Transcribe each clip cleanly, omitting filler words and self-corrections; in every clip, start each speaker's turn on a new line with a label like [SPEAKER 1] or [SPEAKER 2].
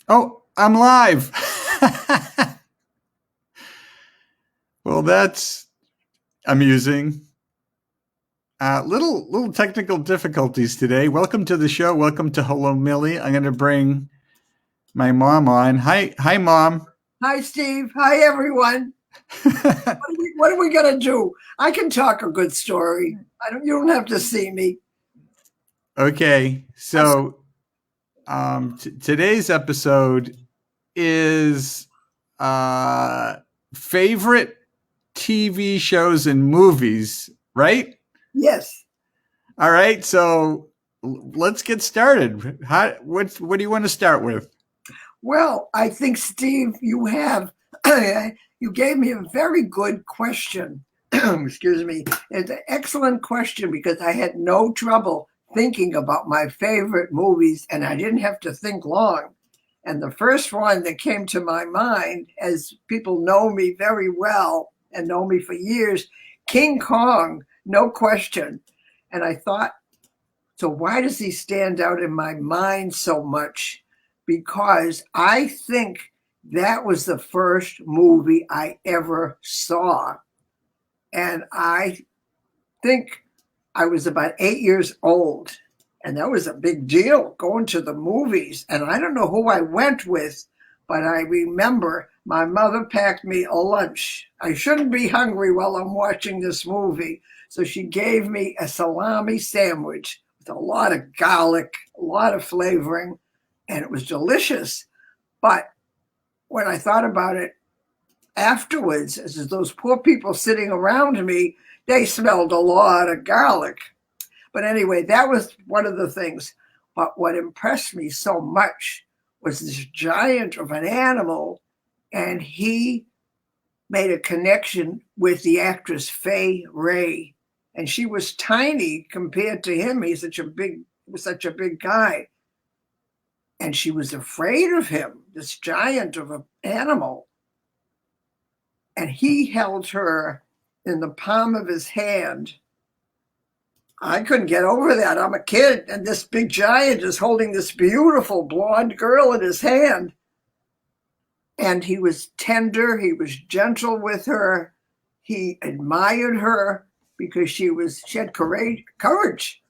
[SPEAKER 1] Oh, I'm live. Well, that's amusing. Little technical difficulties today. Welcome to the show. Welcome to Hello Millie. I'm going to bring my mom on. Hi, mom.
[SPEAKER 2] Hi, Steve. Hi, everyone. What are we gonna do? I can talk a good story. I don't. You don't have to see me.
[SPEAKER 1] Okay,
[SPEAKER 2] I'll-
[SPEAKER 1] so today's episode is uh, favorite TV shows and movies, right?
[SPEAKER 2] yes.
[SPEAKER 1] All right, so let's get started. What do you want to start with?
[SPEAKER 2] Well, I think Steve, you have. You gave me a very good question. Excuse me. It's an excellent question because I had no trouble thinking about my favorite movies, and I didn't have to think long. And the first one that came to my mind, as people know me very well and know me for years, King Kong, no question. And I thought, so why does he stand out in my mind so much? Because I think that was the first movie I ever saw. And I think I was about 8 years old. And that was a big deal going to the movies. And I don't know who I went with, but I remember my mother packed me a lunch. I shouldn't be hungry while I'm watching this movie. So she gave me a salami sandwich with a lot of garlic, a lot of flavoring, and it was delicious. But when I thought about it afterwards, as those poor people sitting around me, they smelled a lot of garlic. But anyway, that was one of the things. But what impressed me so much was this giant of an animal, and he made a connection with the actress Fay Ray, and she was tiny compared to him. He was such a big guy, and she was afraid of him, this giant of an animal. And he held her in the palm of his hand. I couldn't get over that. I'm a kid, and this big giant is holding this beautiful blonde girl in his hand. And he was tender, he was gentle with her, he admired her because she had courage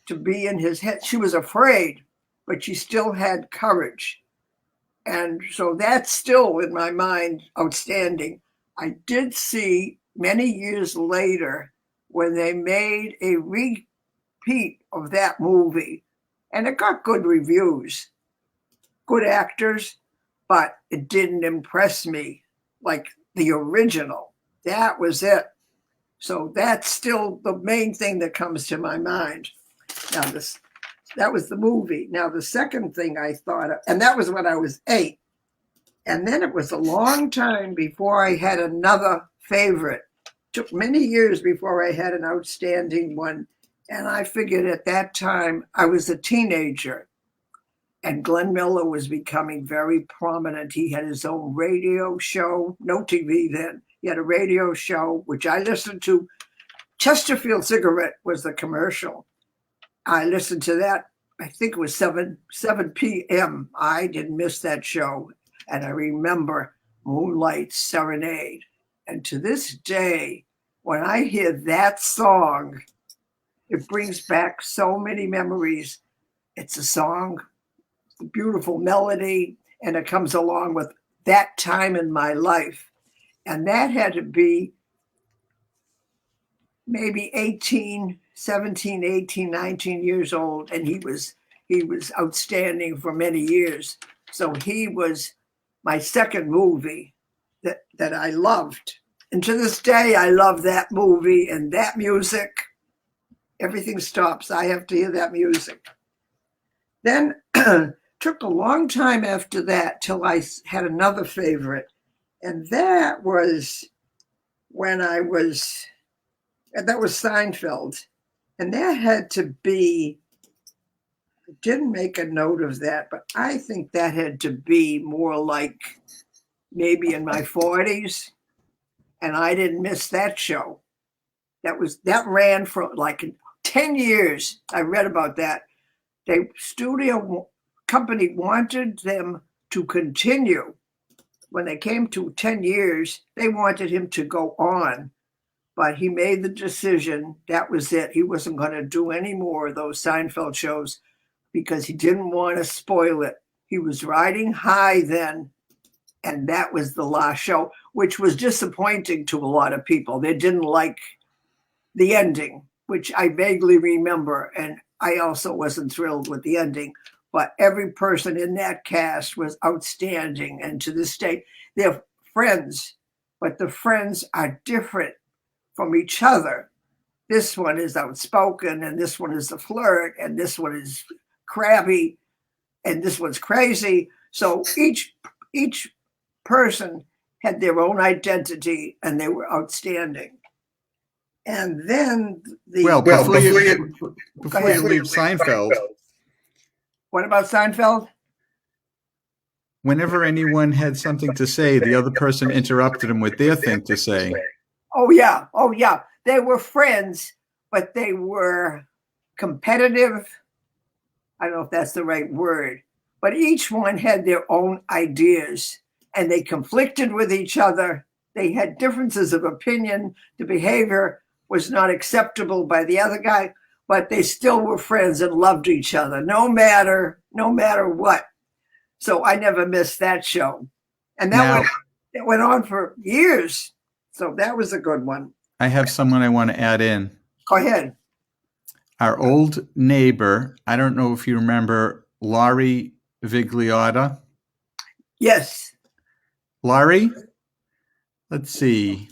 [SPEAKER 2] to be in his head. She was afraid, but she still had courage. And so that's still in my mind outstanding. I did see many years later when they made a repeat of that movie, and it got good reviews, good actors, but it didn't impress me like the original. That was it. So that's still the main thing that comes to my mind. Now, that was the movie. Now, the second thing I thought of, and that was when I was 8. And then it was a long time before I had another favorite. It took many years before I had an outstanding one. And I figured at that time I was a teenager and Glenn Miller was becoming very prominent. He had his own radio show, no TV then. He had a radio show, which I listened to. Chesterfield Cigarette was the commercial. I listened to that. I think it was 7 p.m. I didn't miss that show. And I remember Moonlight Serenade. And to this day, when I hear that song, it brings back so many memories. It's a song, a beautiful melody, and it comes along with that time in my life. And that had to be maybe 18, 17, 18, 19 years old. And he was outstanding for many years. So he was my second movie that I loved. And to this day, I love that movie and that music. Everything stops. I have to hear that music. Then took a long time after that till I had another favorite. And that was when that was Seinfeld. And that had to be, I didn't make a note of that, but I think that had to be more like maybe in my 40s. And I didn't miss that show. That ran for like 10 years. I read about that. The studio company wanted them to continue. When they came to 10 years, they wanted him to go on, but he made the decision that was it. He wasn't going to do any more of those Seinfeld shows because he didn't want to spoil it. He was riding high then, and that was the last show, which was disappointing to a lot of people. They didn't like the ending, which I vaguely remember, and I also wasn't thrilled with the ending. But every person in that cast was outstanding, and to this day, they're friends, but the friends are different from each other. This one is outspoken, and this one is a flirt, and this one is crabby, and this one's crazy. So each person had their own identity, and they were outstanding. And then
[SPEAKER 1] before you leave Seinfeld,
[SPEAKER 2] what about Seinfeld?
[SPEAKER 1] Whenever anyone had something to say, the other person interrupted them with their thing to say.
[SPEAKER 2] Oh yeah. They were friends, but they were competitive. I don't know if that's the right word, but each one had their own ideas, and they conflicted with each other. They had differences of opinion. The behavior was not acceptable by the other guy, but they still were friends and loved each other, no matter what. So I never missed that show. And that went on for years. So that was a good one.
[SPEAKER 1] I have someone I want to add in.
[SPEAKER 2] Go ahead.
[SPEAKER 1] Our old neighbor, I don't know if you remember Laurie Vigliotta.
[SPEAKER 2] Yes.
[SPEAKER 1] Laurie, let's see.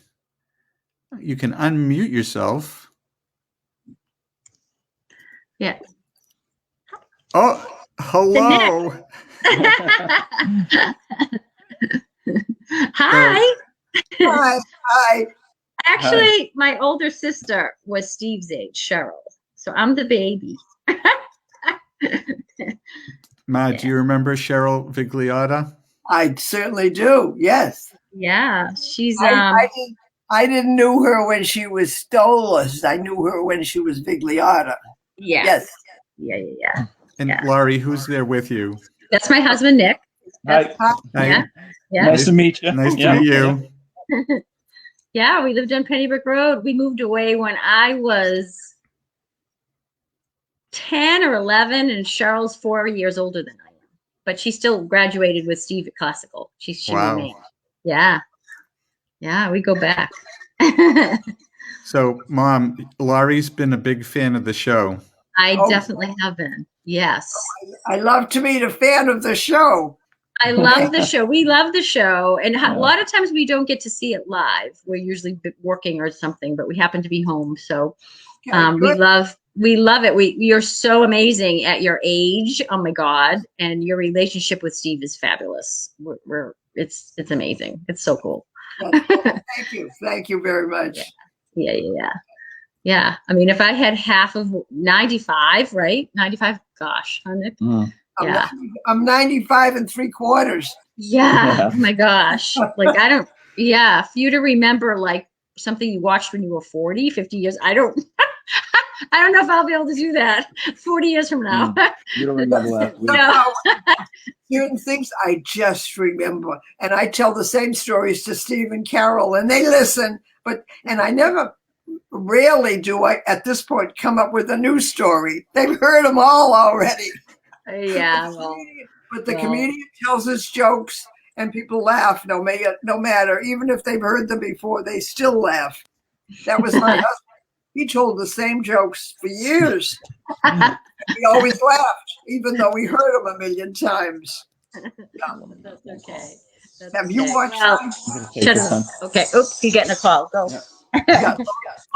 [SPEAKER 1] You can unmute yourself.
[SPEAKER 3] Yeah.
[SPEAKER 1] Oh, hello.
[SPEAKER 3] Hi.
[SPEAKER 2] Hi.
[SPEAKER 3] Actually, my older sister was Steve's age, Cheryl. So I'm the baby.
[SPEAKER 1] Ma, do you remember Cheryl Vigliotta?
[SPEAKER 2] I certainly do. Yes.
[SPEAKER 3] Yeah, she's
[SPEAKER 2] I didn't know her when she was Stolas. I knew her when she was Vigliotta.
[SPEAKER 3] Yeah.
[SPEAKER 2] Yes.
[SPEAKER 3] Yeah.
[SPEAKER 1] And Laurie, who's there with you?
[SPEAKER 3] That's my husband, Nick.
[SPEAKER 4] Hi.
[SPEAKER 3] Yeah.
[SPEAKER 4] Nice to meet you.
[SPEAKER 1] Nice to meet you.
[SPEAKER 3] Yeah, we lived on Pennybrook Road. We moved away when I was 10 or 11, and Cheryl's 4 years older than I am. But she still graduated with Steve at Classical. She
[SPEAKER 1] Wow.
[SPEAKER 3] remained. Yeah. Yeah, we go back.
[SPEAKER 1] So, Mom, Laurie's been a big fan of the show.
[SPEAKER 3] I definitely have been. Yes.
[SPEAKER 2] I love to meet a fan of the show.
[SPEAKER 3] I love the show. We love the show. And a lot of times we don't get to see it live. We're usually working or something, but we happen to be home. So we love it. You're so amazing at your age. Oh my God. And your relationship with Steve is fabulous. It's amazing. It's so cool.
[SPEAKER 2] Thank you. Thank you very much.
[SPEAKER 3] Yeah. I mean, if I had half of 95, right? 95, gosh, huh, Nick? Yeah.
[SPEAKER 2] I'm 95 3/4.
[SPEAKER 3] Yeah. Oh my gosh. Like, for you to remember like something you watched when you were 40, 50 years, I don't know if I'll be able to do that 40 years from now.
[SPEAKER 4] You don't remember last week.
[SPEAKER 3] No.
[SPEAKER 2] Certain things I just remember. And I tell the same stories to Steve and Carol, and they listen. And I rarely do I, at this point, come up with a new story. They've heard them all already.
[SPEAKER 3] Yeah.
[SPEAKER 2] But the comedian tells his jokes, and people laugh no matter. Even if they've heard them before, they still laugh. That was my husband. He told the same jokes for years. He always laughed, even though we heard them a million times.
[SPEAKER 3] That's okay.
[SPEAKER 2] Have you watched?
[SPEAKER 3] Shut up. Okay. Oops, you're getting a call. Go.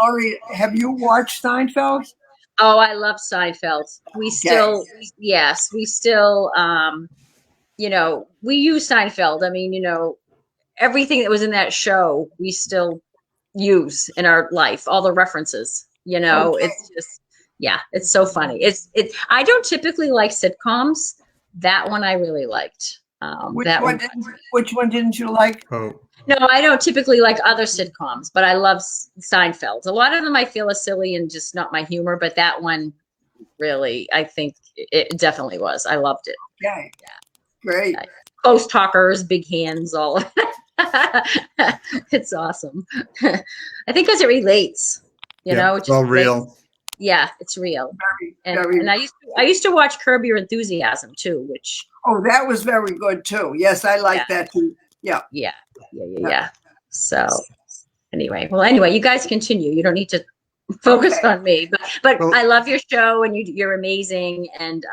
[SPEAKER 2] Laurie, have you watched Seinfeld?
[SPEAKER 3] Oh, I love Seinfeld. We still, we use Seinfeld. I mean, everything that was in that show, we still use in our life, all the references, it's just, it's so funny. I don't typically like sitcoms. That one I really liked.
[SPEAKER 2] Which one didn't you like?
[SPEAKER 1] Oh.
[SPEAKER 3] No, I don't typically like other sitcoms, but I love Seinfeld. A lot of them I feel are silly and just not my humor, but that one really, I think it definitely was. I loved it.
[SPEAKER 2] Okay. Yeah. Great.
[SPEAKER 3] close talkers, big hands, all. It's awesome. I think because it relates, you know, it
[SPEAKER 1] it's
[SPEAKER 3] just
[SPEAKER 1] all
[SPEAKER 3] relates.
[SPEAKER 1] real.
[SPEAKER 3] Yeah, it's real.
[SPEAKER 2] Very.
[SPEAKER 3] And I used to watch Curb Your Enthusiasm too, which
[SPEAKER 2] Oh, that was very good too. Yes, I like that too. Yeah.
[SPEAKER 3] Yeah. So anyway, you guys continue. You don't need to focus
[SPEAKER 2] Okay.
[SPEAKER 3] on me, but
[SPEAKER 1] Well-
[SPEAKER 3] I love your show and you're amazing. And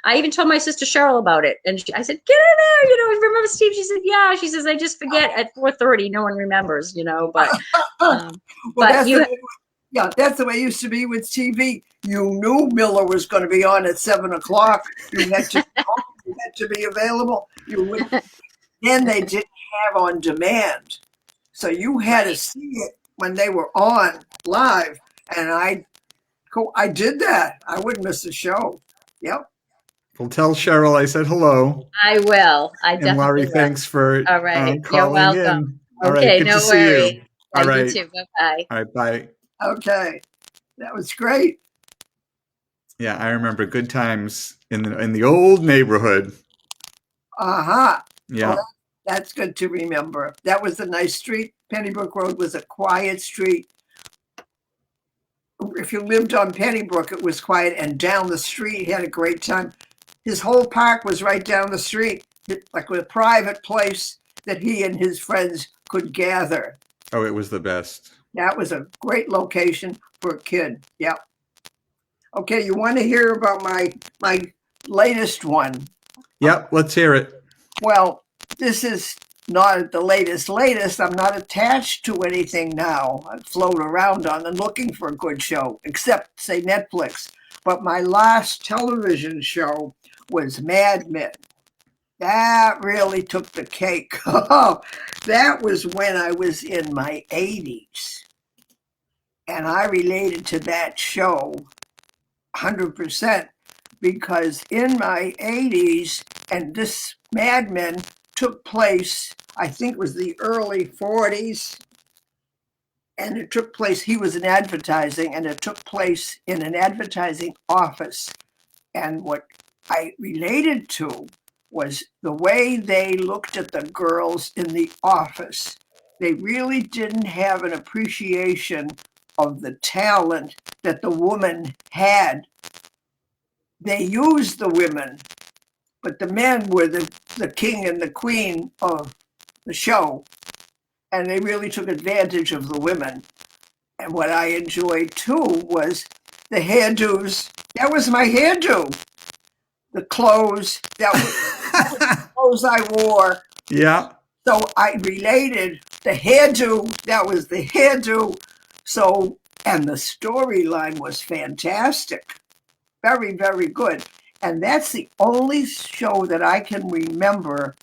[SPEAKER 3] I even told my sister Cheryl about it, and I said, get in there, you know, remember Steve? She said, yeah. She says, I just forget at 4:30, no one remembers, you know, but
[SPEAKER 2] Well,
[SPEAKER 3] but you
[SPEAKER 2] that's the way it used to be with TV. You knew Miller was going to be on at 7:00. You had to be available. Then they didn't have on demand, so you had to see it when they were on live. And I did that. I wouldn't miss a show. Yep.
[SPEAKER 1] Well, tell Cheryl I said hello.
[SPEAKER 3] I will. I
[SPEAKER 1] And Laurie,
[SPEAKER 3] definitely will.
[SPEAKER 1] thanks for
[SPEAKER 3] All right. You're
[SPEAKER 1] calling
[SPEAKER 3] welcome.
[SPEAKER 1] in. All
[SPEAKER 3] Okay,
[SPEAKER 1] right, good
[SPEAKER 3] no
[SPEAKER 1] to see
[SPEAKER 3] worries.
[SPEAKER 1] you. All right.
[SPEAKER 3] You too. Bye-bye.
[SPEAKER 1] All right, bye.
[SPEAKER 2] Okay. That was great.
[SPEAKER 1] Yeah, I remember good times in the old neighborhood.
[SPEAKER 2] Uh-huh.
[SPEAKER 1] Yeah.
[SPEAKER 2] Well, that's good to remember. That was a nice street. Pennybrook Road was a quiet street. If you lived on Pennybrook, it was quiet, and down the street, he had a great time. His whole park was right down the street, like a private place that he and his friends could gather.
[SPEAKER 1] Oh, it was the best.
[SPEAKER 2] That was a great location for a kid. Yep. Okay, you want to hear about my latest one?
[SPEAKER 1] Yep, let's hear it.
[SPEAKER 2] Well, this is not the latest. I'm not attached to anything now. I float around on and looking for a good show, except, say, Netflix. But my last television show was Mad Men. That really took the cake. That was when I was in my 80s. And I related to that show 100% because in my 80s, and this Mad Men took place, I think it was the early 40s, and it took place, he was in advertising, and it took place in an advertising office. And what I related to was the way they looked at the girls in the office. They really didn't have an appreciation of the talent that the woman had. They used the women, but the men were the king and the queen of the show, and they really took advantage of the women. And what I enjoyed too was the hairdos. That was my hairdo. The clothes, that was the clothes I wore.
[SPEAKER 1] Yeah.
[SPEAKER 2] So I related the hairdo, that was the hairdo. So, and the storyline was fantastic. Very, very good. And that's the only show that I can remember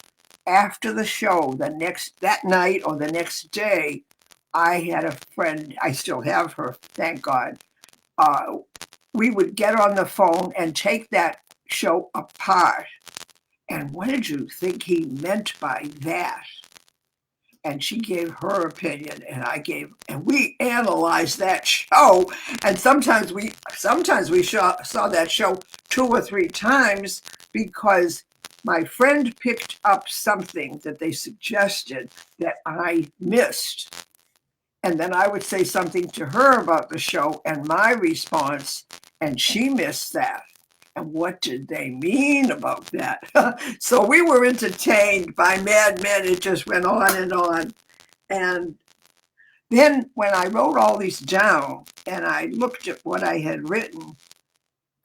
[SPEAKER 2] after the show, that night or the next day. I had a friend, I still have her, thank God. We would get on the phone and take that show apart. And what did you think he meant by that? And she gave her opinion, and we analyzed that show. And sometimes we saw that show 2 or 3 times because my friend picked up something that they suggested that I missed. And then I would say something to her about the show and my response, and she missed that. And what did they mean about that? So we were entertained by Mad Men. It just went on and on. And then when I wrote all these down and I looked at what I had written,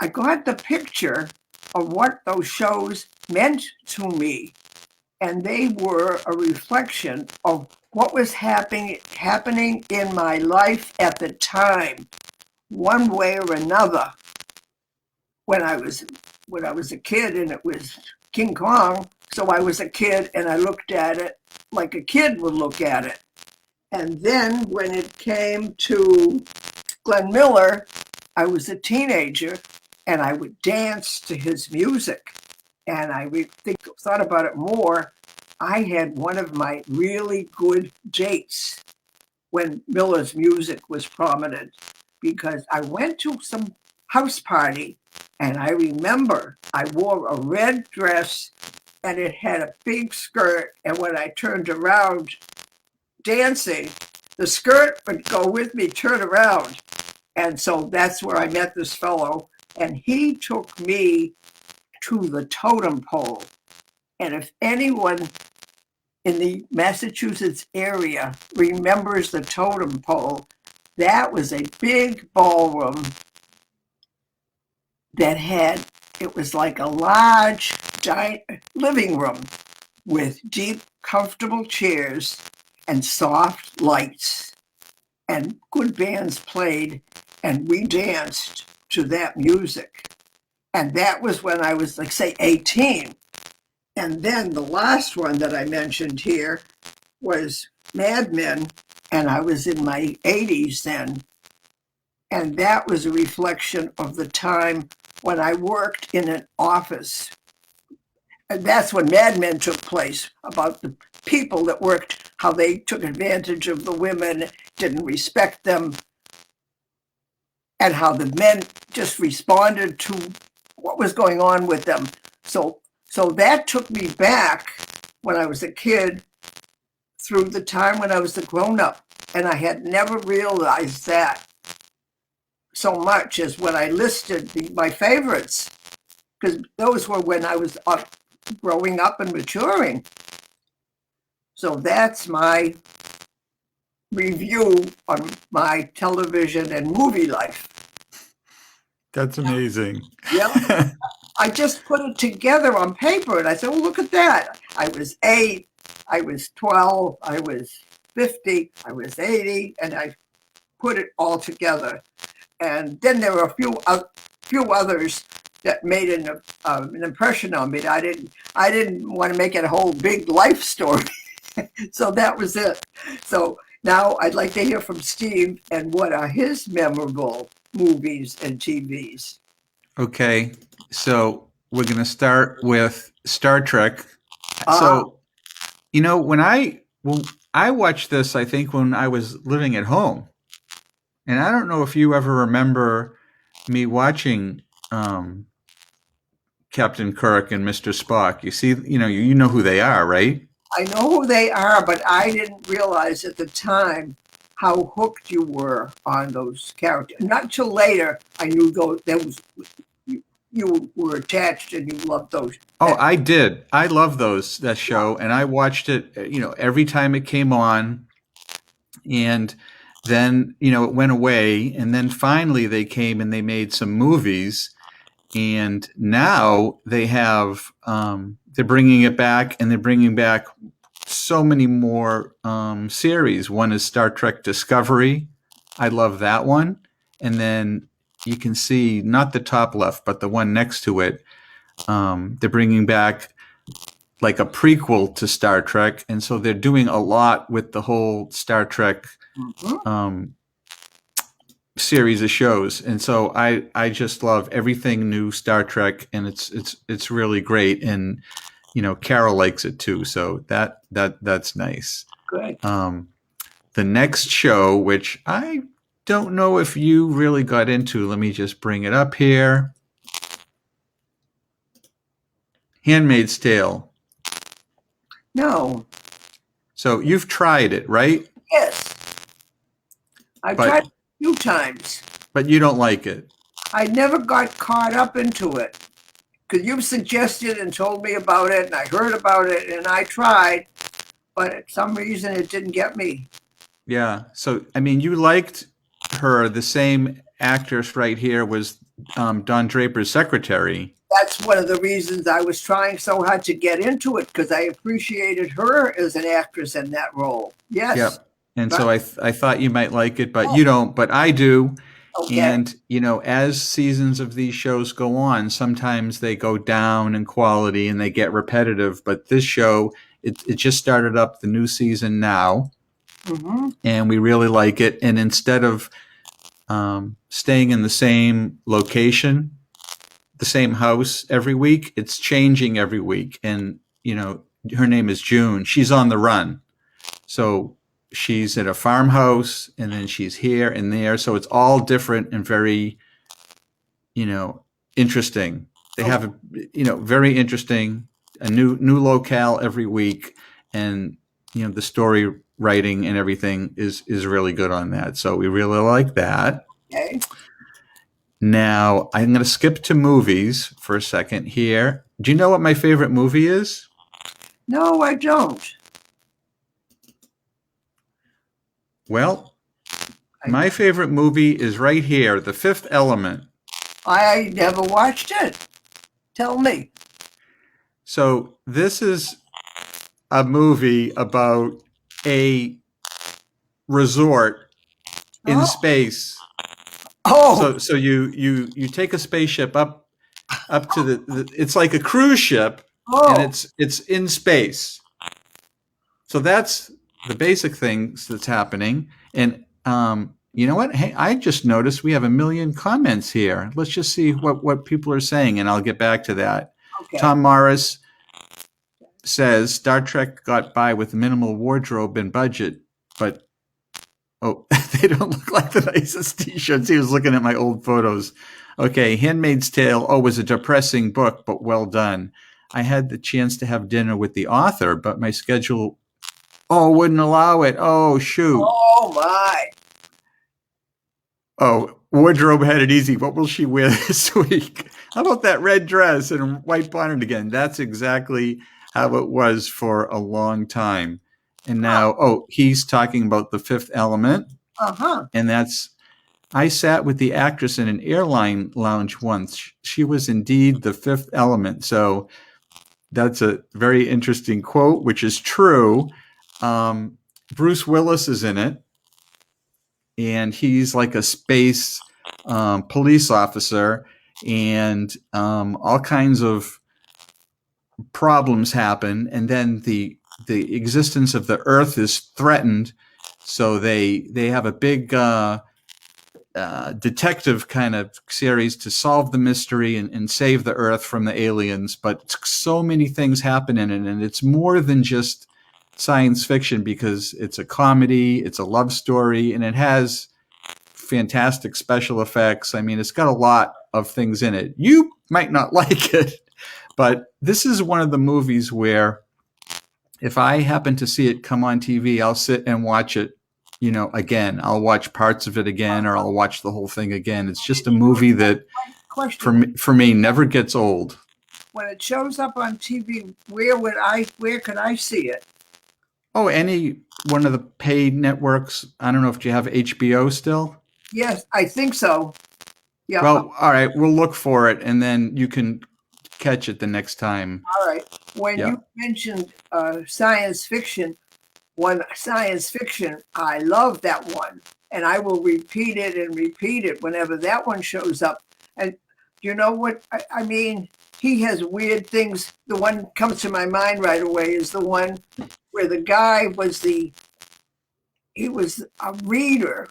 [SPEAKER 2] I got the picture of what those shows meant to me. And they were a reflection of what was happening in my life at the time, one way or another. When I was a kid, and it was King Kong, so I was a kid and I looked at it like a kid would look at it. And then when it came to Glenn Miller, I was a teenager and I would dance to his music. And I thought about it more. I had one of my really good dates when Miller's music was prominent, because I went to some house party and I remember I wore a red dress and it had a big skirt. And when I turned around dancing, the skirt would go with me, turn around. And so that's where I met this fellow. And he took me to the totem pole. And if anyone in the Massachusetts area remembers the totem pole, that was a big ballroom that had, it was like a large giant living room with deep, comfortable chairs and soft lights. And good bands played, and we danced to that music. And that was when I was, like, say, 18. And then the last one that I mentioned here was Mad Men, and I was in my 80s then. And that was a reflection of the time when I worked in an office. And that's when Mad Men took place, about the people that worked, how they took advantage of the women, didn't respect them, and how the men just responded to what was going on with them. So that took me back when I was a kid through the time when I was a grown-up. And I had never realized that so much as when I listed my favorites, because those were when I was growing up and maturing. So that's my review on my television and movie life.
[SPEAKER 1] That's amazing.
[SPEAKER 2] Yeah. I just put it together on paper and I said, oh, look at that. I was 8, I was 12, I was 50, I was 80, and I put it all together. And then there were a few others that made an impression on me. I didn't want to make it a whole big life story. So that was it. So now I'd like to hear from Steve and what are his memorable movies and TVs.
[SPEAKER 1] Okay, so we're going to start with Star Trek. So, when I watched this, I think when I was living at home, and I don't know if you ever remember me watching Captain Kirk and Mr. Spock. You see, you know who they are, right?
[SPEAKER 2] I know who they are, but I didn't realize at the time how hooked you were on those characters. Not till later I knew you were attached and you loved those.
[SPEAKER 1] Oh, I did. I love that show, and I watched it, every time it came on. And then, it went away, and then finally they came and they made some movies, and now they have they're bringing it back, and they're bringing back so many more series. One is Star Trek Discovery. I love that one. And then you can see, not the top left, but the one next to it, they're bringing back like a prequel to Star Trek. And so they're doing a lot with the whole Star Trek series of shows. And so I just love everything new Star Trek, and it's really great. And Carol likes it too, so that's nice.
[SPEAKER 2] Good.
[SPEAKER 1] The next show, which I don't know if you really got into, let me just bring it up here. Handmaid's Tale.
[SPEAKER 2] No.
[SPEAKER 1] So you've tried it, right?
[SPEAKER 2] Yes. I've tried it a few times.
[SPEAKER 1] But you don't like it.
[SPEAKER 2] I never got caught up into it. Because you suggested and told me about it, and I heard about it, and I tried, but for some reason it didn't get me.
[SPEAKER 1] Yeah. So, you liked her. The same actress right here was Don Draper's secretary.
[SPEAKER 2] That's one of the reasons I was trying so hard to get into it, because I appreciated her as an actress in that role. Yes.
[SPEAKER 1] Yep. And so I thought you might like it, but you don't, but I do.
[SPEAKER 2] Okay.
[SPEAKER 1] And, as seasons of these shows go on, sometimes they go down in quality and they get repetitive. But this show, it just started up the new season now, and we really like it. And instead of staying in the same location, the same house every week, it's changing every week. And, her name is June. She's on the run. So she's at a farmhouse, and then she's here and there. So it's all different and very, interesting. They have very interesting a new locale every week, and the story writing and everything is really good on that. So we really like that.
[SPEAKER 2] Okay.
[SPEAKER 1] Now I'm going to skip to movies for a second here. Do you know what my favorite movie is?
[SPEAKER 2] No, I don't.
[SPEAKER 1] Well, my favorite movie is right here, The Fifth Element.
[SPEAKER 2] I never watched it. Tell me.
[SPEAKER 1] So this is a movie about a resort in space.
[SPEAKER 2] Oh.
[SPEAKER 1] So you take a spaceship up to the it's like a cruise ship, and it's in space. So that's the basic things that's happening. And you know what? Hey, I just noticed we have 1 million comments here. Let's just see what people are saying, and I'll get back to that.
[SPEAKER 2] Okay.
[SPEAKER 1] Tom Morris says Star Trek got by with minimal wardrobe and budget, but they don't look like the nicest t-shirts. He was looking at my old photos. Okay, Handmaid's Tale, was a depressing book, but well done. I had the chance to have dinner with the author, but my schedule wouldn't allow it. Oh, shoot.
[SPEAKER 2] Oh, my.
[SPEAKER 1] Oh, wardrobe had it easy. What will she wear this week? How about that red dress and white bonnet again? That's exactly how it was for a long time. And now, he's talking about The Fifth Element.
[SPEAKER 2] Uh-huh.
[SPEAKER 1] And I sat with the actress in an airline lounge once. She was indeed the fifth element. So that's a very interesting quote, which is true. Bruce Willis is in it, and he's like a space police officer, and all kinds of problems happen, and then the existence of the Earth is threatened. So they have a big detective kind of series to solve the mystery and save the Earth from the aliens. But so many things happen in it, and it's more than just science fiction because it's a comedy, it's a love story, and it has fantastic special effects. I mean, it's got a lot of things in it. You might not like it, but this is one of the movies where if I happen to see it come on TV, I'll sit and watch it, again. I'll watch parts of it again, or I'll watch the whole thing again. It's just a movie that, for me, never gets old.
[SPEAKER 2] When it shows up on TV, where could I see it?
[SPEAKER 1] Oh, any one of the paid networks. I don't know if you have HBO still.
[SPEAKER 2] Yes, I think so. Yeah.
[SPEAKER 1] Well, all right, we'll look for it, and then you can catch it the next time.
[SPEAKER 2] All right. When you mentioned science fiction, I love that one, and I will repeat it and repeat it whenever that one shows up. And you know what? I mean, he has weird things. The one comes to my mind right away is the one where the guy he was a reader.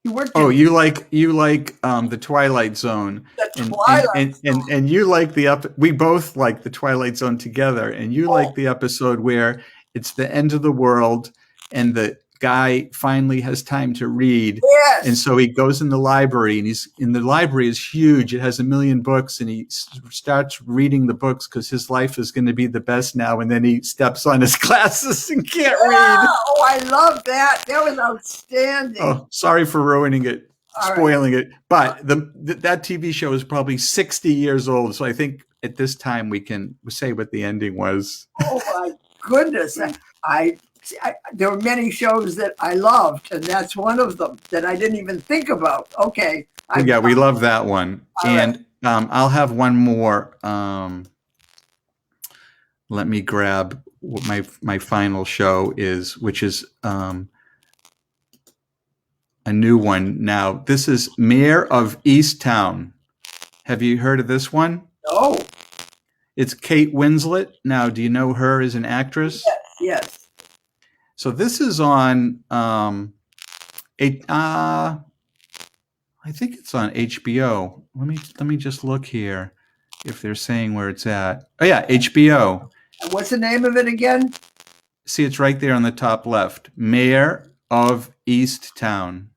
[SPEAKER 2] He worked.
[SPEAKER 1] Oh, you like the Twilight Zone.
[SPEAKER 2] The Twilight Zone.
[SPEAKER 1] And you like we both like the Twilight Zone together, and you like the episode where it's the end of the world and the guy finally has time to read.
[SPEAKER 2] Yes.
[SPEAKER 1] And so he goes in the library, and the library is huge. It has 1 million books, and he starts reading the books because his life is going to be the best now. And then he steps on his glasses and can't read.
[SPEAKER 2] Oh, I love that. That was outstanding.
[SPEAKER 1] Oh, sorry for ruining it, spoiling it. But that TV show is probably 60 years old. So I think at this time we can say what the ending was.
[SPEAKER 2] Oh my goodness. There were many shows that I loved, and that's one of them that I didn't even think about. Okay.
[SPEAKER 1] We love that one. And I'll have one more. Let me grab what my final show is, which is a new one. Now, this is Mayor of Easttown. Have you heard of this one?
[SPEAKER 2] No.
[SPEAKER 1] It's Kate Winslet. Now, do you know her as an actress?
[SPEAKER 2] Yes.
[SPEAKER 1] So this is on I think it's on HBO. Let me just look here if they're saying where it's at. Oh yeah, HBO.
[SPEAKER 2] And what's the name of it again?
[SPEAKER 1] See, it's right there on the top left. Mayor of Easttown.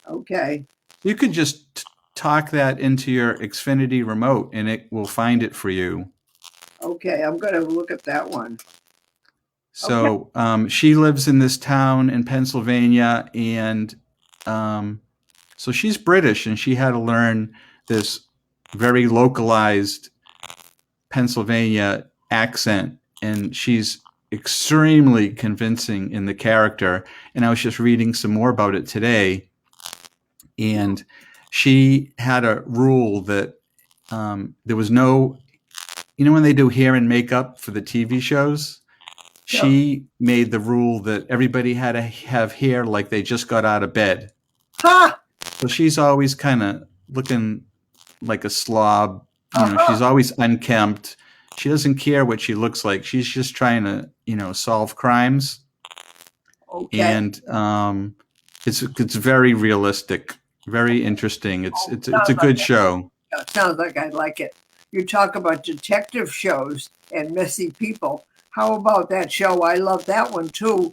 [SPEAKER 2] Okay.
[SPEAKER 1] You could just talk that into your Xfinity remote and it will find it for you.
[SPEAKER 2] Okay, I'm going to look at that one.
[SPEAKER 1] So she lives in this town in Pennsylvania, and so she's British, and she had to learn this very localized Pennsylvania accent, and she's extremely convincing in the character. And I was just reading some more about it today, and she had a rule that there was no, when they do hair and makeup for the TV shows, she made the rule that everybody had to have hair like they just got out of bed.
[SPEAKER 2] Ha!
[SPEAKER 1] So she's always kind of looking like a slob. She's always unkempt. She doesn't care what she looks like. She's just trying to, solve crimes.
[SPEAKER 2] Okay.
[SPEAKER 1] And it's very realistic, very interesting. It's a good show.
[SPEAKER 2] It sounds like I'd like it. You talk about detective shows and messy people. How about that show? I love that one too,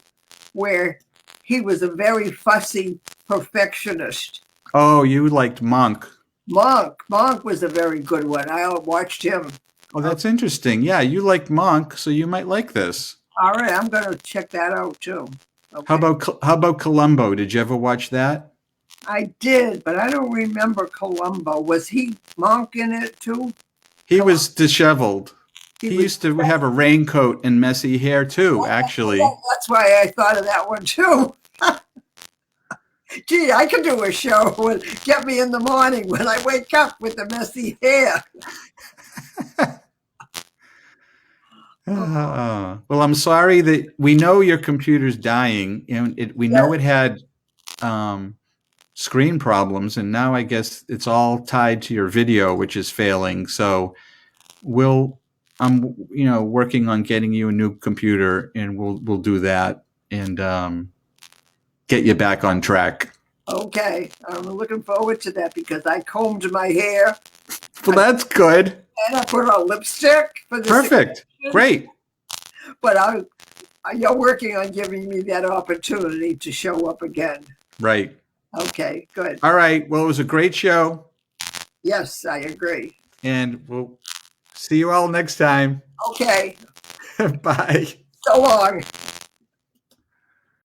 [SPEAKER 2] where he was a very fussy perfectionist.
[SPEAKER 1] Oh, you liked Monk.
[SPEAKER 2] Monk was a very good one. I watched him.
[SPEAKER 1] Oh, that's interesting. Yeah, you liked Monk, so you might like this.
[SPEAKER 2] All right, I'm going to check that out too. Okay.
[SPEAKER 1] How about Columbo? Did you ever watch that?
[SPEAKER 2] I did, but I don't remember Columbo. Was he Monk in it too?
[SPEAKER 1] He was disheveled. He used to have a raincoat and messy hair too, actually.
[SPEAKER 2] That's why I thought of that one too. Gee, I could do a show and get me in the morning when I wake up with the messy hair.
[SPEAKER 1] Well, I'm sorry that we know your computer's dying, and we know it had screen problems, and now I guess it's all tied to your video, which is failing. So I'm working on getting you a new computer, and we'll do that and get you back on track.
[SPEAKER 2] Okay, I'm looking forward to that because I combed my hair.
[SPEAKER 1] Well, that's good.
[SPEAKER 2] And I put on lipstick for the
[SPEAKER 1] Perfect. Great.
[SPEAKER 2] But you're working on giving me that opportunity to show up again.
[SPEAKER 1] Right.
[SPEAKER 2] Okay, good.
[SPEAKER 1] All right. Well, it was a great show.
[SPEAKER 2] Yes, I agree.
[SPEAKER 1] And we'll see you all next time.
[SPEAKER 2] Okay.
[SPEAKER 1] Bye.
[SPEAKER 2] So long.